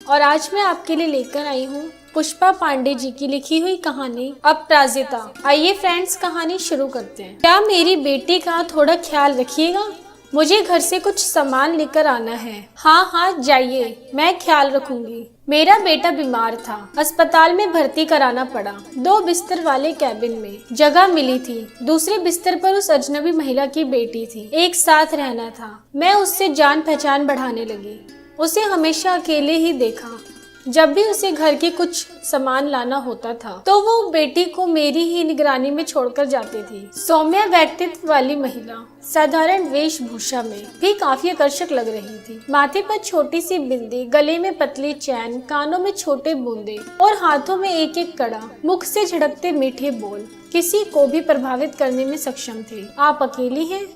और आज मैं आपके लिए लेकर आई हूँ पुष्पा पांडे जी की लिखी हुई कहानी अपराजिता। आइए फ्रेंड्स, कहानी शुरू करते हैं। क्या मेरी बेटी का थोड़ा ख्याल रखिएगा? मुझे घर से कुछ सामान लेकर आना है। हाँ, जाइए, मैं ख्याल रखूंगी। मेरा बेटा बीमार था, अस्पताल में भर्ती कराना पड़ा। 2 बिस्तर वाले कैबिन में जगह मिली थी। दूसरे बिस्तर पर उस अजनबी महिला की बेटी थी। एक साथ रहना था। मैं उससे जान पहचान बढ़ाने लगी। उसे हमेशा अकेले ही देखा। जब भी उसे घर के कुछ सामान लाना होता था तो वो बेटी को मेरी ही निगरानी में छोड़कर जाती थी। सौम्य व्यक्तित्व वाली महिला साधारण वेशभूषा में भी काफी आकर्षक लग रही थी। माथे पर छोटी सी बिंदी, गले में पतली चैन, कानों में छोटे बूंदे और हाथों में एक एक कड़ा, मुख से झड़कते मीठे बोल किसी को भी प्रभावित करने में सक्षम थे। आप अकेली हैं?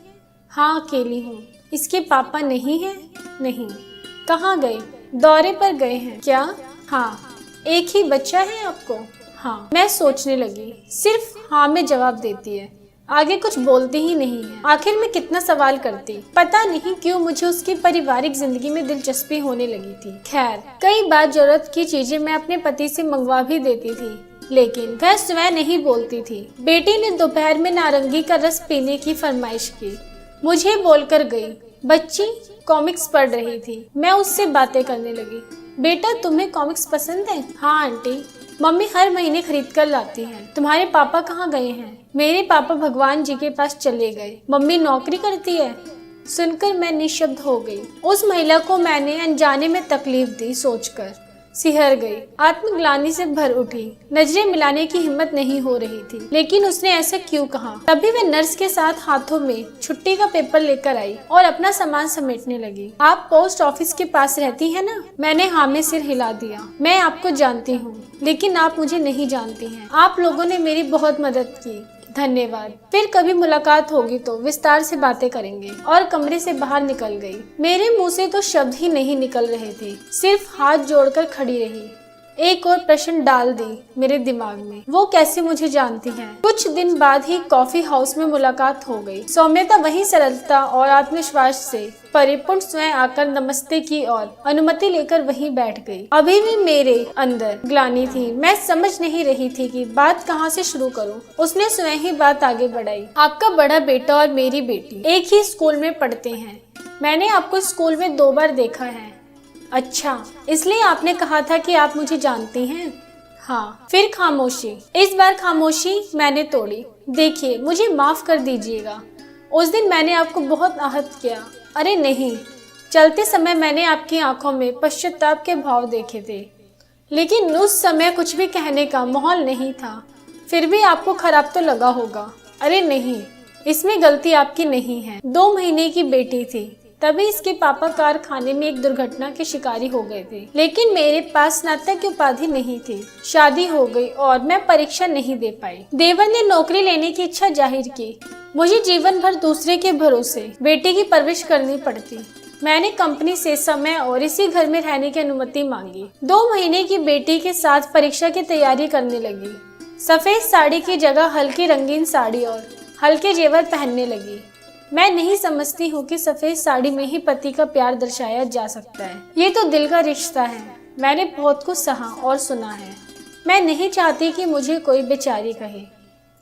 हाँ, अकेली हूँ। इसके पापा नहीं है? नहीं। कहाँ गए? दौरे पर गए हैं। क्या? हाँ। एक ही बच्चा है आपको? हाँ। मैं सोचने लगी। सिर्फ हाँ में जवाब देती है, आगे कुछ बोलती ही नहीं है। आखिर मैं कितना सवाल करती। पता नहीं क्यों मुझे उसकी पारिवारिक जिंदगी में दिलचस्पी होने लगी थी। खैर, कई बार जरूरत की चीजें मैं अपने पति से मंगवा भी देती थी, लेकिन वह स्वयं नहीं बोलती थी। बेटी ने दोपहर में नारंगी का रस पीने की फरमाइश की। मुझे बोलकर गई। बच्ची कॉमिक्स पढ़ रही थी। मैं उससे बातें करने लगी। बेटा, तुम्हें कॉमिक्स पसंद है? हाँ आंटी, मम्मी हर महीने खरीद कर लाती हैं। तुम्हारे पापा कहाँ गए हैं? मेरे पापा भगवान जी के पास चले गए। मम्मी नौकरी करती है? सुनकर मैं निशब्द हो गई। उस महिला को मैंने अनजाने में तकलीफ दी सोचकर सिहर गई। आत्मग्लानि से भर उठी। नजरें मिलाने की हिम्मत नहीं हो रही थी, लेकिन उसने ऐसा क्यों कहा? तभी वह नर्स के साथ हाथों में छुट्टी का पेपर लेकर आई और अपना सामान समेटने लगी। आप पोस्ट ऑफिस के पास रहती है ना? मैंने हाँ में सिर हिला दिया। मैं आपको जानती हूँ, लेकिन आप मुझे नहीं जानती हैं। आप लोगों ने मेरी बहुत मदद की, धन्यवाद। फिर कभी मुलाकात होगी तो विस्तार से बातें करेंगे। और कमरे से बाहर निकल गई। मेरे मुंह से तो शब्द ही नहीं निकल रहे थे, सिर्फ हाथ जोड़कर खड़ी रही। एक और प्रश्न डाल दी मेरे दिमाग में, वो कैसे मुझे जानती हैं? कुछ दिन बाद ही कॉफी हाउस में मुलाकात हो गई। सौम्यता वही सरलता और आत्मविश्वास से परिपूर्ण स्वयं आकर नमस्ते की और अनुमति लेकर वहीं बैठ गई। अभी भी मेरे अंदर ग्लानि थी। मैं समझ नहीं रही थी कि बात कहाँ से शुरू करूं। उसने स्वयं ही बात आगे बढ़ाई। आपका बड़ा बेटा और मेरी बेटी एक ही स्कूल में पढ़ते हैं। मैंने आपको स्कूल में 2 बार देखा है। अच्छा, इसलिए आपने कहा था कि आप मुझे जानती हैं? हाँ। फिर खामोशी। इस बार खामोशी मैंने तोड़ी। देखिए, मुझे माफ कर दीजिएगा। उस दिन मैंने आपको बहुत आहत किया। अरे नहीं, चलते समय मैंने आपकी आंखों में पश्चाताप के भाव देखे थे, लेकिन उस समय कुछ भी कहने का माहौल नहीं था। फिर भी आपको खराब तो लगा होगा। अरे नहीं, इसमें गलती आपकी नहीं है। 2 महीने की बेटी थी, तभी इसके पापा कारखाने में एक दुर्घटना के शिकारी हो गए थे। लेकिन मेरे पास स्नातक की उपाधि नहीं थी। शादी हो गई और मैं परीक्षा नहीं दे पाई। देवर ने नौकरी लेने की इच्छा जाहिर की। मुझे जीवन भर दूसरे के भरोसे बेटी की परवरिश करनी पड़ती। मैंने कंपनी से समय और इसी घर में रहने की अनुमति मांगी। 2 महीने की बेटी के साथ परीक्षा की तैयारी करने लगी। सफेद साड़ी की जगह हल्की रंगीन साड़ी और हल्के जेवर पहनने लगी। मैं नहीं समझती हूँ कि सफेद साड़ी में ही पति का प्यार दर्शाया जा सकता है। ये तो दिल का रिश्ता है। मैंने बहुत कुछ सहा और सुना है। मैं नहीं चाहती कि मुझे कोई बेचारी कहे।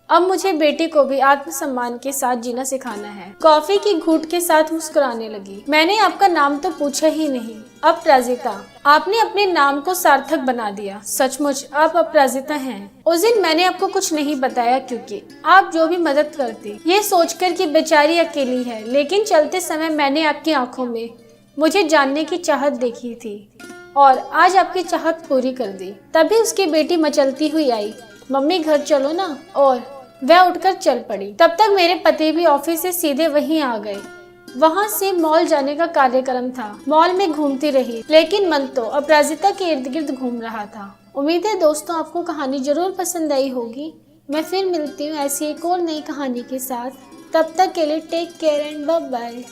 अब मुझे बेटी को भी आत्मसम्मान के साथ जीना सिखाना है। कॉफी की घूंट के साथ मुस्कुराने लगी। मैंने आपका नाम तो पूछा ही नहीं। अपराजिता। आपने अपने नाम को सार्थक बना दिया। सचमुच आप अपराजिता हैं। उस दिन मैंने आपको कुछ नहीं बताया क्योंकि आप जो भी मदद करती ये सोचकर कि बेचारी अकेली है, लेकिन चलते समय मैंने आपकी आंखों में मुझे जानने की चाहत देखी थी और आज आपकी चाहत पूरी कर दी। तभी उसकी बेटी मचलती हुई आई। मम्मी, घर चलो ना। और वह उठकर चल पड़ी। तब तक मेरे पति भी ऑफिस से सीधे वहीं आ गए। वहां से मॉल जाने का कार्यक्रम था। मॉल में घूमती रही, लेकिन मन तो अपराजिता के इर्द गिर्द घूम रहा था। उम्मीद है दोस्तों आपको कहानी जरूर पसंद आई होगी। मैं फिर मिलती हूँ ऐसी एक और नई कहानी के साथ। तब तक के लिए take care and bye bye.